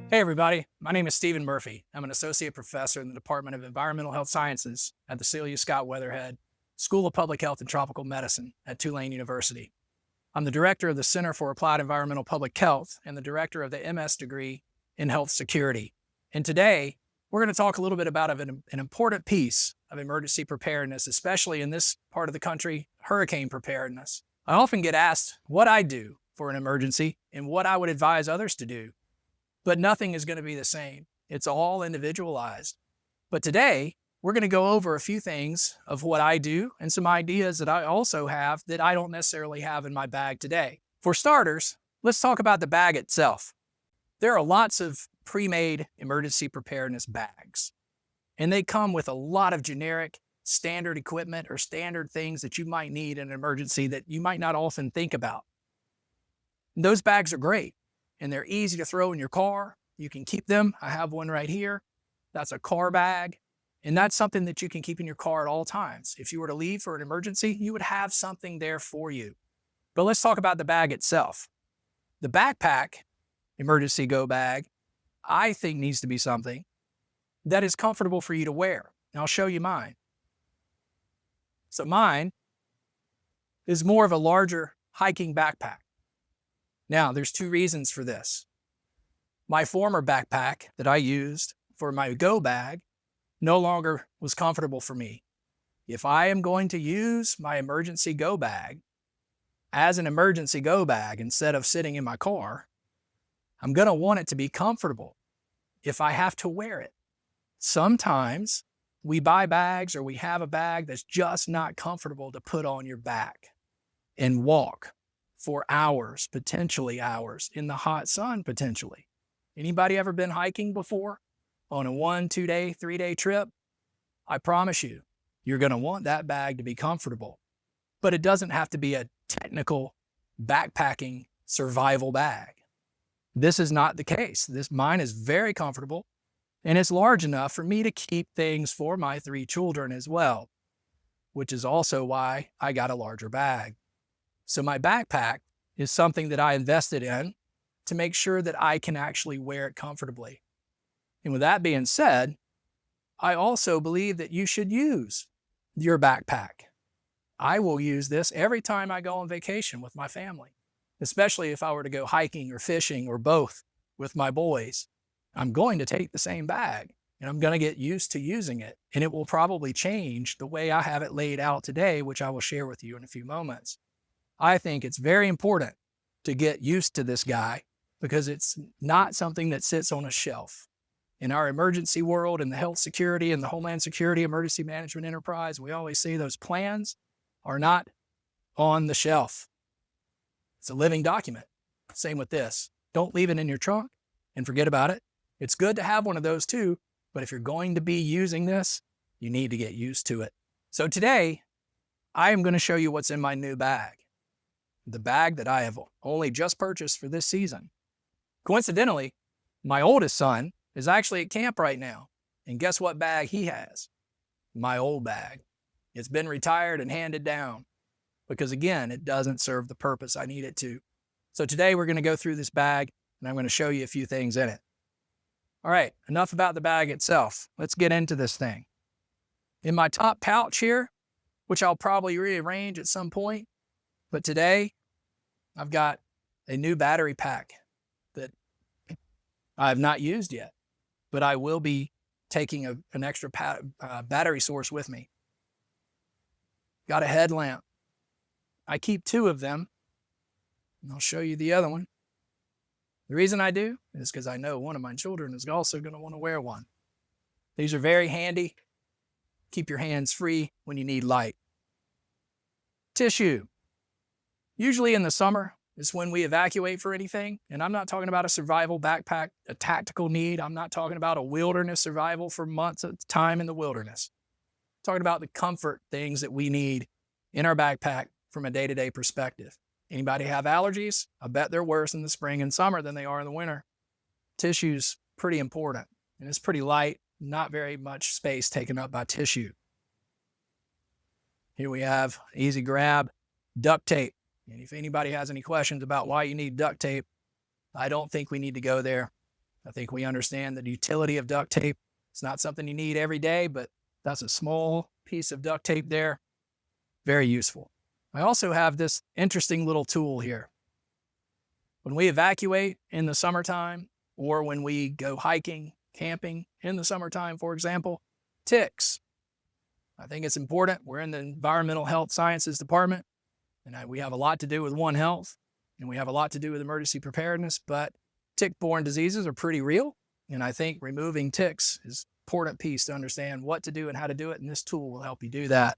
Hey everybody, my name is Stephen Murphy. I'm an associate professor in the Department of Environmental Health Sciences at the Celia Weatherhead School of Public Health and Tropical Medicine at Tulane University. I'm the director of the Center for Applied Environmental Public Health and the director of the MS degree in health security. And today, we're going to talk a little bit about an important piece of emergency preparedness, especially in this part of the country, hurricane preparedness. I often get asked what I do for an emergency and what I would advise others to do. But nothing is going to be the same. It's all individualized. But today, we're going to go over a few things of what I do and some ideas that I also have that I don't necessarily have in my bag today. For starters, let's talk about the bag itself. There are lots of pre-made emergency preparedness bags, and they come with a lot of generic standard equipment or standard things that you might need in an emergency that you might not often think about. Those bags are great. And they're easy to throw in your car. You can keep them. I have one right here. That's a car bag. And that's something that you can keep in your car at all times. If you were to leave for an emergency, you would have something there for you. But let's talk about the bag itself. The backpack, emergency go bag, I think needs to be something that is comfortable for you to wear. And I'll show you mine. So mine is more of a larger hiking backpack. Now, there's two reasons for this. My former backpack that I used for my go bag no longer was comfortable for me. If I am going to use my emergency go bag as an emergency go bag instead of sitting in my car, I'm going to want it to be comfortable if I have to wear it. Sometimes we buy bags or we have a bag that's just not comfortable to put on your back and walk for hours, potentially hours, in the hot sun, potentially. Anybody ever been hiking before on a 1, 2 day, 3 day trip? I promise you, you're going to want that bag to be comfortable. But it doesn't have to be a technical backpacking survival bag. This is not the case. Mine is very comfortable, and it's large enough for me to keep things for my 3 children as well, which is also why I got a larger bag. So my backpack is something that I invested in to make sure that I can actually wear it comfortably. And with that being said, I also believe that you should use your backpack. I will use this every time I go on vacation with my family, especially if I were to go hiking or fishing or both with my boys. I'm going to take the same bag and I'm going to get used to using it. And it will probably change the way I have it laid out today, which I will share with you in a few moments. I think it's very important to get used to this guy because it's not something that sits on a shelf. In our emergency world, in the health security and the Homeland Security emergency management enterprise, we always see those plans are not on the shelf. It's a living document. Same with this. Don't leave it in your trunk and forget about it. It's good to have one of those too, but if you're going to be using this, you need to get used to it. So today, I am going to show you what's in my new bag. The bag that I have only just purchased for this season. Coincidentally, my oldest son is actually at camp right now. And guess what bag he has? My old bag. It's been retired and handed down because, again, it doesn't serve the purpose I need it to. So today we're going to go through this bag and I'm going to show you a few things in it. All right, enough about the bag itself. Let's get into this thing. In my top pouch here, which I'll probably rearrange at some point, but today I've got a new battery pack that I have not used yet, but I will be taking an extra battery source with me. Got a headlamp. I keep 2 of them, and I'll show you the other one. The reason I do is because I know one of my children is also going to want to wear one. These are very handy. Keep your hands free when you need light. Tissue. Usually in the summer is when we evacuate for anything. And I'm not talking about a survival backpack, a tactical need. I'm not talking about a wilderness survival for months at a time in the wilderness. I'm talking about the comfort things that we need in our backpack from a day-to-day perspective. Anybody have allergies? I bet they're worse in the spring and summer than they are in the winter. Tissue's pretty important, and it's pretty light, not very much space taken up by tissue. Here we have easy grab, duct tape. And if anybody has any questions about why you need duct tape, I don't think we need to go there. I think we understand the utility of duct tape. It's not something you need every day, but that's a small piece of duct tape there. Very useful. I also have this interesting little tool here. When we evacuate in the summertime, or when we go hiking, camping in the summertime, for example, ticks. I think it's important. We're in the environmental health sciences department, and we have a lot to do with One Health, and we have a lot to do with emergency preparedness, but tick-borne diseases are pretty real, and I think removing ticks is an important piece to understand what to do and how to do it, and this tool will help you do that.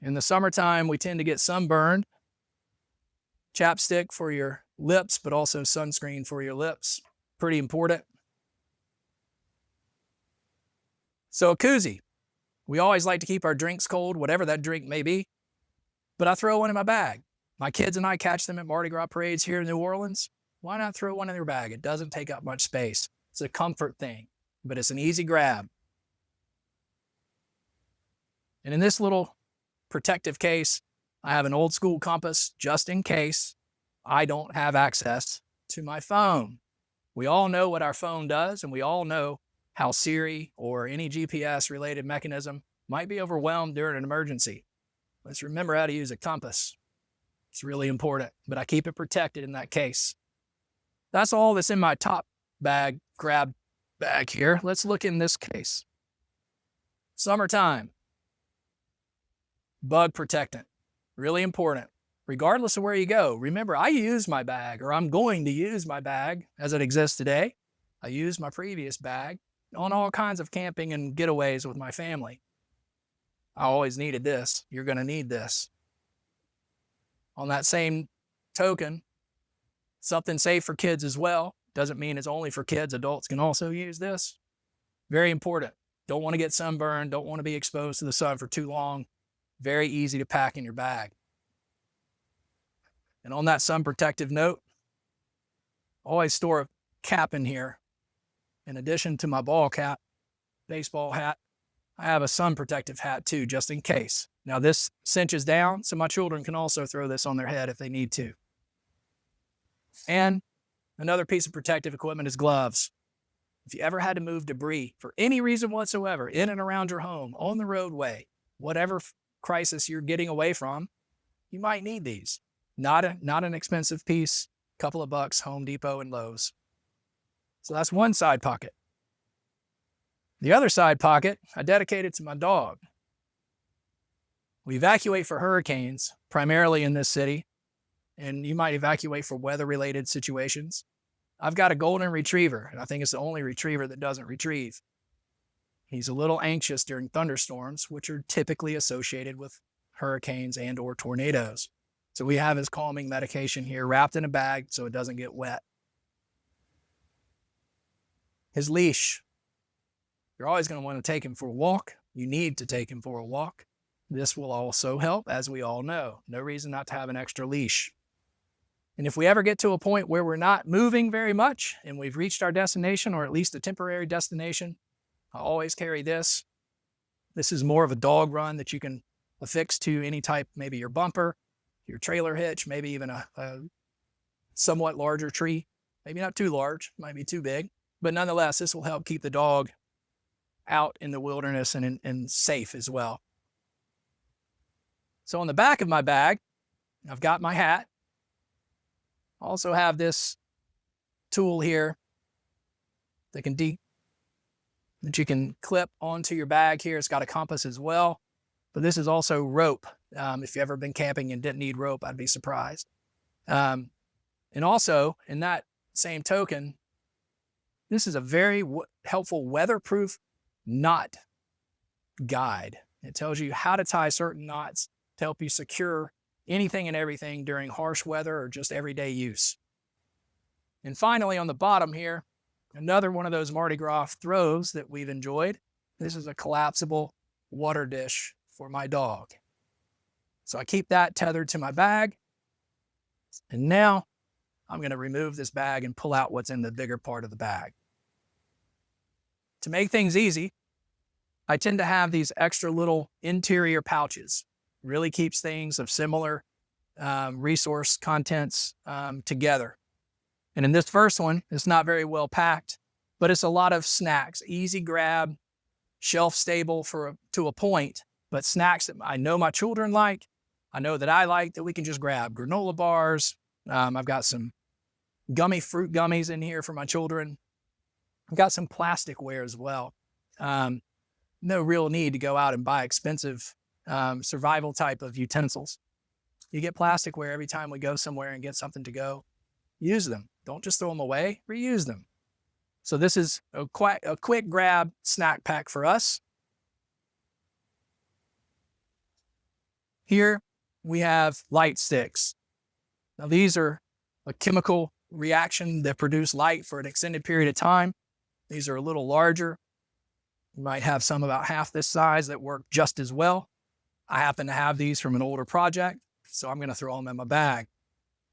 In the summertime, we tend to get sunburned. Chapstick for your lips, but also sunscreen for your lips. Pretty important. So a koozie. We always like to keep our drinks cold, whatever that drink may be, but I throw one in my bag. My kids and I catch them at Mardi Gras parades here in New Orleans. Why not throw one in your bag? It doesn't take up much space. It's a comfort thing, but it's an easy grab. And in this little protective case, I have an old school compass just in case I don't have access to my phone. We all know what our phone does, and we all know how Siri or any GPS related mechanism might be overwhelmed during an emergency. Let's remember how to use a compass. It's really important, but I keep it protected in that case. That's all that's in my top bag, grab bag here. Let's look in this case. Summertime. Bug protectant. Really important. Regardless of where you go, remember, I use my bag, or I'm going to use my bag as it exists today. I used my previous bag on all kinds of camping and getaways with my family. I always needed this. You're going to need this. On that same token, something safe for kids as well. Doesn't mean it's only for kids. Adults can also use this. Very important. Don't want to get sunburned. Don't want to be exposed to the sun for too long. Very easy to pack in your bag. And on that sun protective note, always store a cap in here. In addition to my ball cap, baseball hat, I have a sun protective hat too, just in case. Now this cinches down, so my children can also throw this on their head if they need to. And another piece of protective equipment is gloves. If you ever had to move debris for any reason whatsoever in and around your home, on the roadway, whatever crisis you're getting away from, you might need these. Not an expensive piece, couple of bucks, Home Depot and Lowe's. So that's one side pocket. The other side pocket, I dedicated to my dog. We evacuate for hurricanes, primarily in this city, and you might evacuate for weather-related situations. I've got a golden retriever, and I think it's the only retriever that doesn't retrieve. He's a little anxious during thunderstorms, which are typically associated with hurricanes and or tornadoes. So we have his calming medication here wrapped in a bag so it doesn't get wet. His leash. You're always going to want to take him for a walk. You need to take him for a walk. This will also help, as we all know. No reason not to have an extra leash. And if we ever get to a point where we're not moving very much and we've reached our destination, or at least a temporary destination, I always carry this. This is more of a dog run that you can affix to any type, maybe your bumper, your trailer hitch, maybe even a somewhat larger tree. Maybe not too large, might be too big. But nonetheless, this will help keep the dog out in the wilderness and safe as well. So on the back of my bag, I've got my hat. I also have this tool here that you can clip onto your bag here. It's got a compass as well, but this is also rope. If you've ever been camping and didn't need rope, I'd be surprised. And also, in that same token, this is a very helpful weatherproof knot guide. It tells you how to tie certain knots to help you secure anything and everything during harsh weather or just everyday use. And finally, on the bottom here, another one of those Mardi Gras throws that we've enjoyed. This is a collapsible water dish for my dog. So I keep that tethered to my bag. And now I'm going to remove this bag and pull out what's in the bigger part of the bag. To make things easy, I tend to have these extra little interior pouches. Really keeps things of similar resource contents together. And in this first one, it's not very well packed, but it's a lot of snacks, easy grab, shelf stable to a point, but snacks that I know my children like, I know that I like, that we can just grab. Granola bars. I've got some fruit gummies in here for my children. I've got some plasticware as well. No real need to go out and buy expensive survival type of utensils. You get plasticware every time we go somewhere and get something to go. Use them. Don't just throw them away. Reuse them. So this is a quick grab snack pack for us. Here we have light sticks. Now these are a chemical reaction that produce light for an extended period of time. These are a little larger. You might have some about half this size that work just as well. I happen to have these from an older project, so I'm going to throw them in my bag.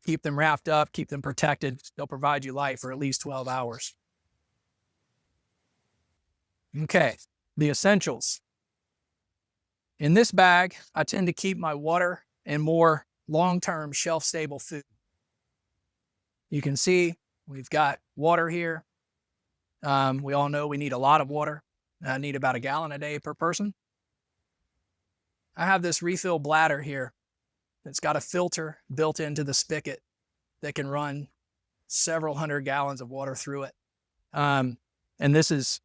Keep them wrapped up, keep them protected. They'll provide you light for at least 12 hours. Okay, the essentials. In this bag, I tend to keep my water and more long-term shelf-stable food. You can see we've got water here. We all know we need a lot of water. I need about 1 gallon a day per person. I have this refill bladder here that's got a filter built into the spigot that can run several hundred gallons of water through it. And this is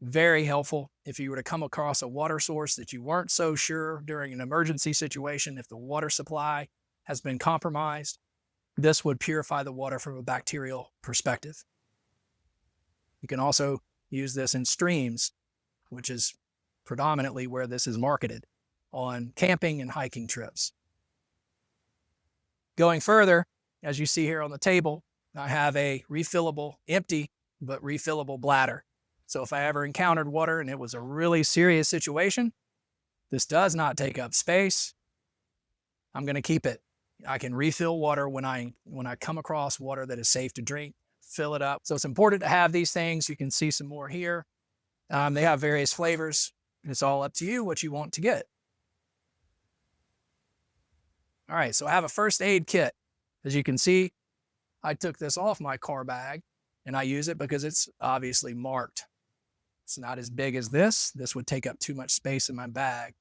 very helpful if you were to come across a water source that you weren't so sure during an emergency situation. If the water supply has been compromised, this would purify the water from a bacterial perspective. You can also use this in streams, which is predominantly where this is marketed, on camping and hiking trips. Going further, as you see here on the table, I have a refillable, empty, but refillable bladder. So if I ever encountered water and it was a really serious situation, this does not take up space. I'm going to keep it. I can refill water when I come across water that is safe to drink, fill it up. So it's important to have these things. You can see some more here. They have various flavors. It's all up to you what you want to get. All right, so I have a first aid kit. As you can see, I took this off my car bag and I use it because it's obviously marked. It's not as big as this. This would take up too much space in my bag.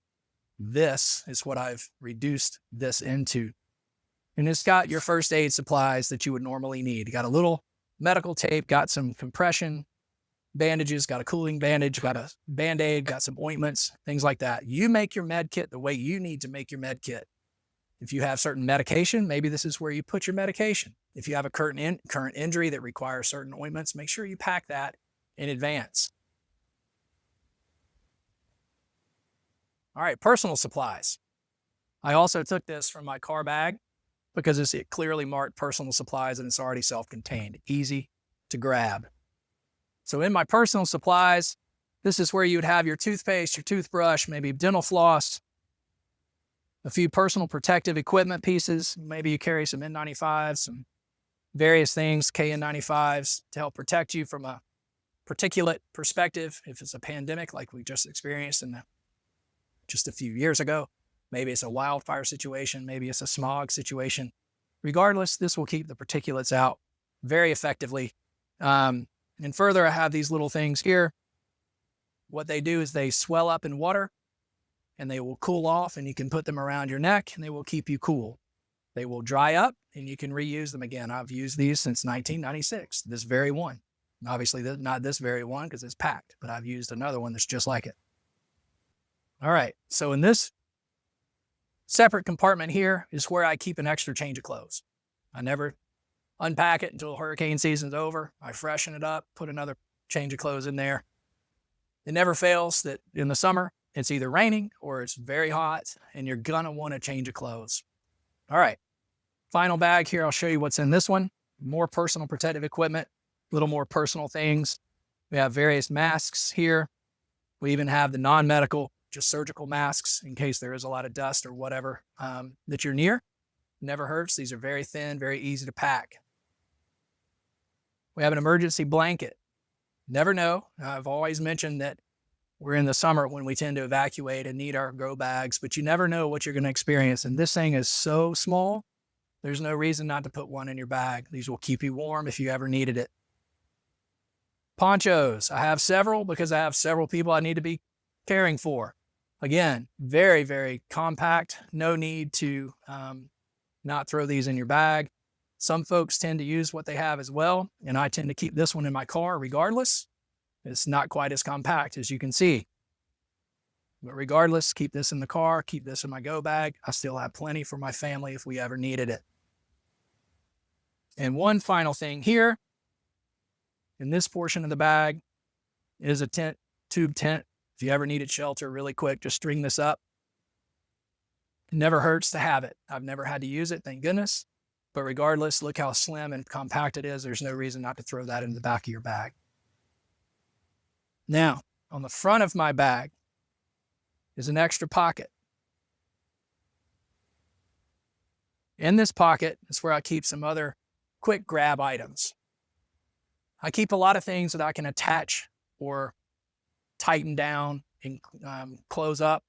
This is what I've reduced this into. And it's got your first aid supplies that you would normally need. You got a little medical tape, got some compression bandages, got a cooling bandage, got a Band-Aid, got some ointments, things like that. You make your med kit the way you need to make your med kit. If you have certain medication, maybe this is where you put your medication. If you have a current injury that requires certain ointments, make sure you pack that in advance. All right, personal supplies. I also took this from my car bag because it's clearly marked personal supplies and it's already self-contained, easy to grab. So in my personal supplies, this is where you would have your toothpaste, your toothbrush, maybe dental floss, a few personal protective equipment pieces. Maybe you carry some N95s, some various things, KN95s, to help protect you from a particulate perspective. If it's a pandemic like we just experienced just a few years ago, maybe it's a wildfire situation, maybe it's a smog situation. Regardless, this will keep the particulates out very effectively. And further, I have these little things here. What they do is they swell up in water and they will cool off, and you can put them around your neck and they will keep you cool. They will dry up and you can reuse them again. I've used these since 1996, this very one. Obviously not this very one because it's packed, but I've used another one that's just like it. All right, so in this separate compartment here is where I keep an extra change of clothes. I never unpack it until hurricane season's over. I freshen it up, put another change of clothes in there. It never fails that in the summer, it's either raining or it's very hot and you're gonna want a change of clothes. All right, final bag here. I'll show you what's in this one. More personal protective equipment, a little more personal things. We have various masks here. We even have the non-medical, just surgical masks in case there is a lot of dust or whatever that you're near. Never hurts. These are very thin, very easy to pack. We have an emergency blanket. Never know. I've always mentioned that we're in the summer when we tend to evacuate and need our go bags, but you never know what you're going to experience. And this thing is so small There's no reason not to put one in your bag. These will keep you warm if you ever needed it. Ponchos. I have several because I have several people I need to be caring for. Again, very, very compact. No need to not throw these in your bag. Some folks tend to use what they have as well, and I tend to keep this one in my car regardless. It's not quite as compact as you can see. But regardless, keep this in the car, keep this in my go bag. I still have plenty for my family if we ever needed it. And one final thing here, in this portion of the bag is a tent, tube tent. If you ever needed shelter really quick, just string this up. It never hurts to have it. I've never had to use it, thank goodness. But regardless, look how slim and compact it is. There's no reason not to throw that in the back of your bag. Now, on the front of my bag is an extra pocket. In this pocket is where I keep some other quick grab items. I keep a lot of things that I can attach or tighten down and close up.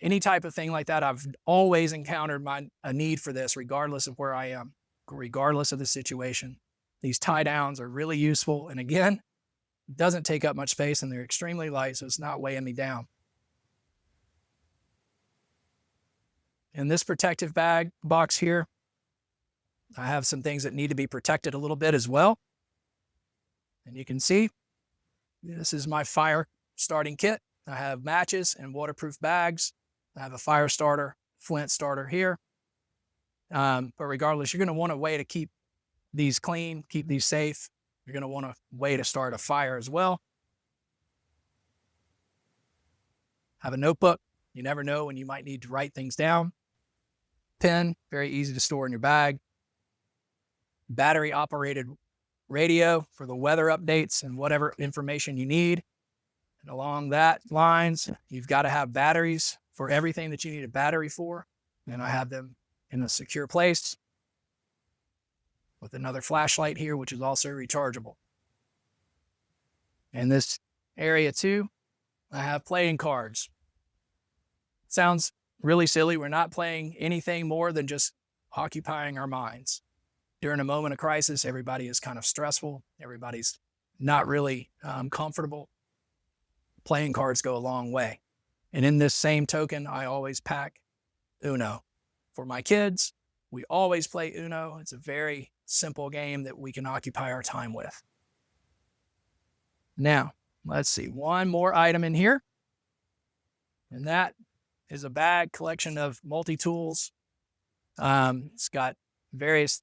Any type of thing like that, I've always encountered a need for this regardless of where I am, regardless of the situation. These tie downs are really useful. And again, it doesn't take up much space and they're extremely light, so it's not weighing me down. In this protective bag box here, I have some things that need to be protected a little bit as well. And you can see, this is my fire starting kit. I have matches and waterproof bags. I have a fire starter, flint starter here. But regardless, you're going to want a way to keep these clean, keep these safe. You're going to want a way to start a fire as well. Have a notebook. You never know when you might need to write things down. Pen, very easy to store in your bag. Battery operated radio for the weather updates and whatever information you need. And along that lines, you've got to have batteries for everything that you need a battery for. And I have them in a secure place with another flashlight here, which is also rechargeable. In this area too, I have playing cards. Sounds really silly. We're not playing anything more than just occupying our minds. During a moment of crisis, everybody is kind of stressful. Everybody's not really comfortable. Playing cards go a long way. And in this same token, I always pack Uno. For my kids, we always play Uno. It's a very simple game that we can occupy our time with. Now, let's see, one more item in here. And that is a bag collection of multi-tools. It's got various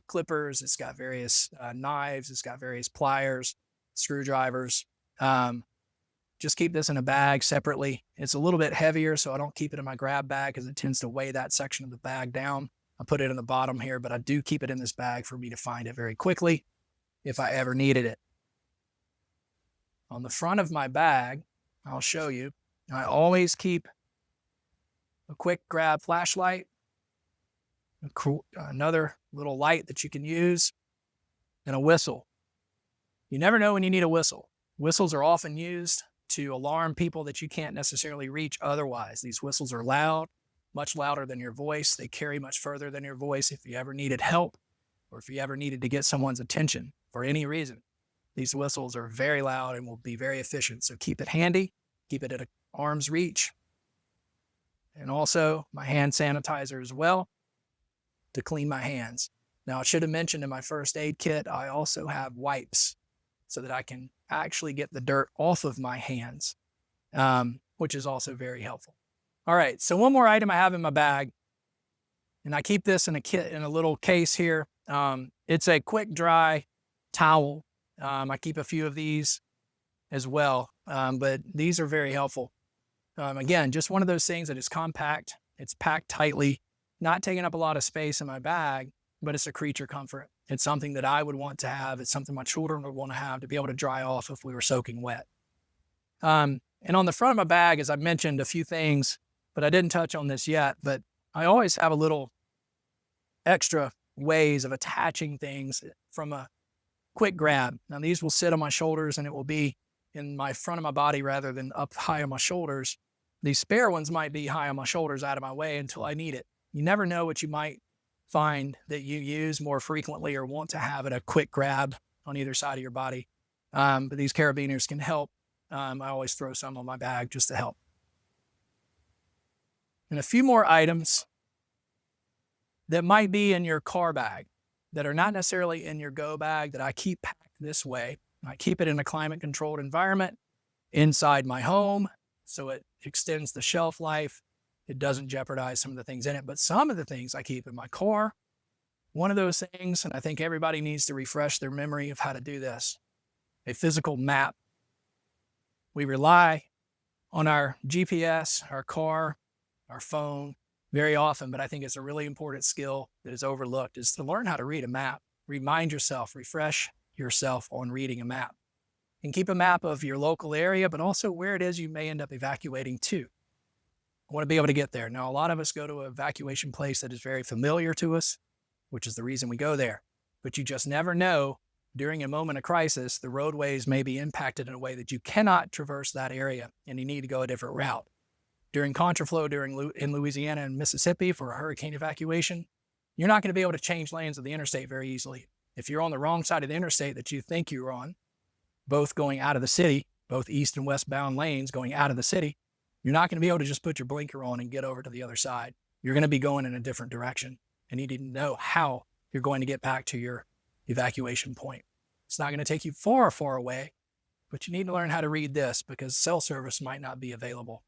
clippers. It's got various knives. It's got various pliers, screwdrivers. Just keep this in a bag separately. It's a little bit heavier, so I don't keep it in my grab bag because it tends to weigh that section of the bag down. I put it in the bottom here, but I do keep it in this bag for me to find it very quickly if I ever needed it. On the front of my bag, I'll show you, I always keep a quick grab flashlight, another little light that you can use, and a whistle. You never know when you need a whistle. Whistles are often used to alarm people that you can't necessarily reach otherwise. These whistles are loud, much louder than your voice. They carry much further than your voice if you ever needed help or if you ever needed to get someone's attention for any reason. These whistles are very loud and will be very efficient. So keep it handy, keep it at arm's reach. And also my hand sanitizer as well to clean my hands. Now, I should have mentioned in my first aid kit, I also have wipes so that I can actually get the dirt off of my hands, which is also very helpful. All right, so one more item I have in my bag, and I keep this in a little case here. It's a quick dry towel. I keep a few of these as well, but these are very helpful. Again, just one of those things that is compact. It's packed tightly, not taking up a lot of space in my bag, but it's a creature comfort. It's something that I would want to have. It's something my children would want to have to be able to dry off if we were soaking wet. And on the front of my bag, as I mentioned a few things, but I didn't touch on this yet, but I always have a little extra ways of attaching things from a quick grab. Now these will sit on my shoulders and it will be in my front of my body rather than up high on my shoulders. These spare ones might be high on my shoulders out of my way until I need it. You never know what you might find that you use more frequently or want to have it a quick grab on either side of your body. But these carabiners can help. I always throw some on my bag just to help. And a few more items that might be in your car bag that are not necessarily in your go bag that I keep packed this way. I keep it in a climate controlled environment inside my home, so it extends the shelf life. It doesn't jeopardize some of the things in it, but some of the things I keep in my car. One of those things, and I think everybody needs to refresh their memory of how to do this, a physical map. We rely on our GPS, our car, our phone very often, but I think it's a really important skill that is overlooked, is to learn how to read a map. Remind yourself, refresh yourself on reading a map. And keep a map of your local area, but also where it is you may end up evacuating to. I want to be able to get there. Now, a lot of us go to an evacuation place that is very familiar to us, which is the reason we go there. But you just never know. During a moment of crisis, the roadways may be impacted in a way that you cannot traverse that area, and you need to go a different route. During contraflow in Louisiana and Mississippi for a hurricane evacuation, you're not going to be able to change lanes of the interstate very easily. If you're on the wrong side of the interstate that you think you're on, both going out of the city, both east and westbound lanes going out of the city, you're not going to be able to just put your blinker on and get over to the other side. You're going to be going in a different direction, and you need to know how you're going to get back to your evacuation point. It's not going to take you far, far away, but you need to learn how to read this because cell service might not be available.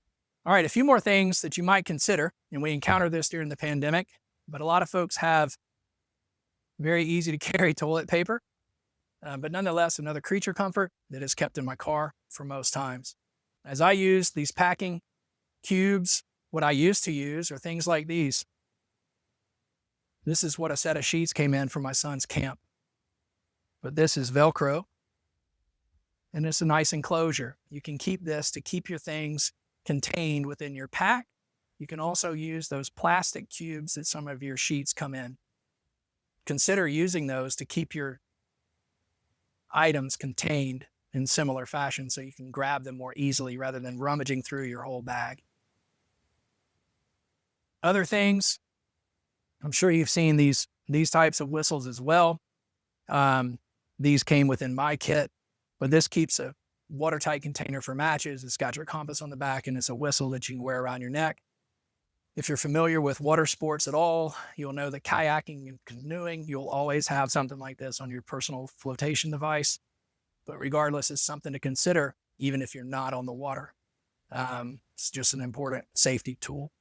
All right, a few more things that you might consider, and we encountered this during the pandemic, but a lot of folks have very easy to carry toilet paper, but nonetheless, another creature comfort that is kept in my car for most times. As I use these packing cubes, what I used to use are things like these. This is what a set of sheets came in from my son's camp. But this is Velcro, and it's a nice enclosure. You can keep this to keep your things contained within your pack. You can also use those plastic cubes that some of your sheets come in. Consider using those to keep your items contained in similar fashion so you can grab them more easily rather than rummaging through your whole bag. Other things, I'm sure you've seen these types of whistles as well. These came within my kit, but this keeps a watertight container for matches. It's got your compass on the back, and it's a whistle that you can wear around your neck. If you're familiar with water sports at all, you'll know that kayaking and canoeing, you'll always have something like this on your personal flotation device. But regardless, it's something to consider, even if you're not on the water. It's just an important safety tool.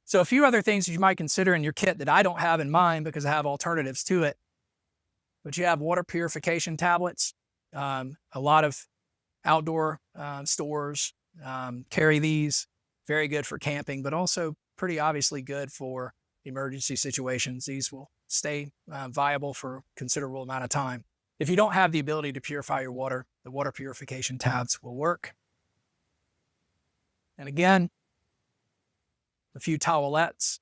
So a few other things you might consider in your kit that I don't have in mine because I have alternatives to it. But you have water purification tablets. A lot of outdoor stores carry these. Very good for camping, but also pretty obviously good for emergency situations. These will stay viable for a considerable amount of time. If you don't have the ability to purify your water, the water purification tabs will work. And again, a few towelettes.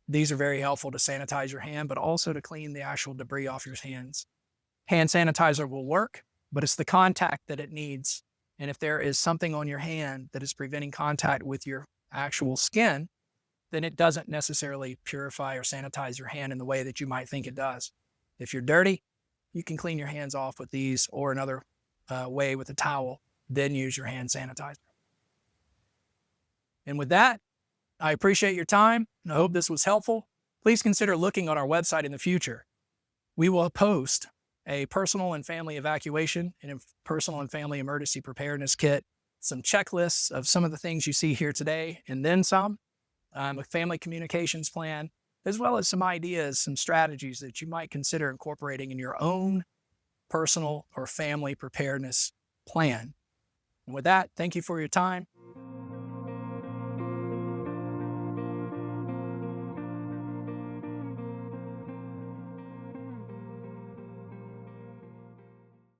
These are very helpful to sanitize your hand, but also to clean the actual debris off your hands. Hand sanitizer will work, but it's the contact that it needs. And if there is something on your hand that is preventing contact with your actual skin, then it doesn't necessarily purify or sanitize your hand in the way that you might think it does. If you're dirty, you can clean your hands off with these or another way with a towel, then use your hand sanitizer. And with that, I appreciate your time, and I hope this was helpful. Please consider looking on our website in the future. We will post a personal and family evacuation and a personal and family emergency preparedness kit, some checklists of some of the things you see here today, and then some, a family communications plan, as well as some ideas, some strategies that you might consider incorporating in your own personal or family preparedness plan. And with that, thank you for your time.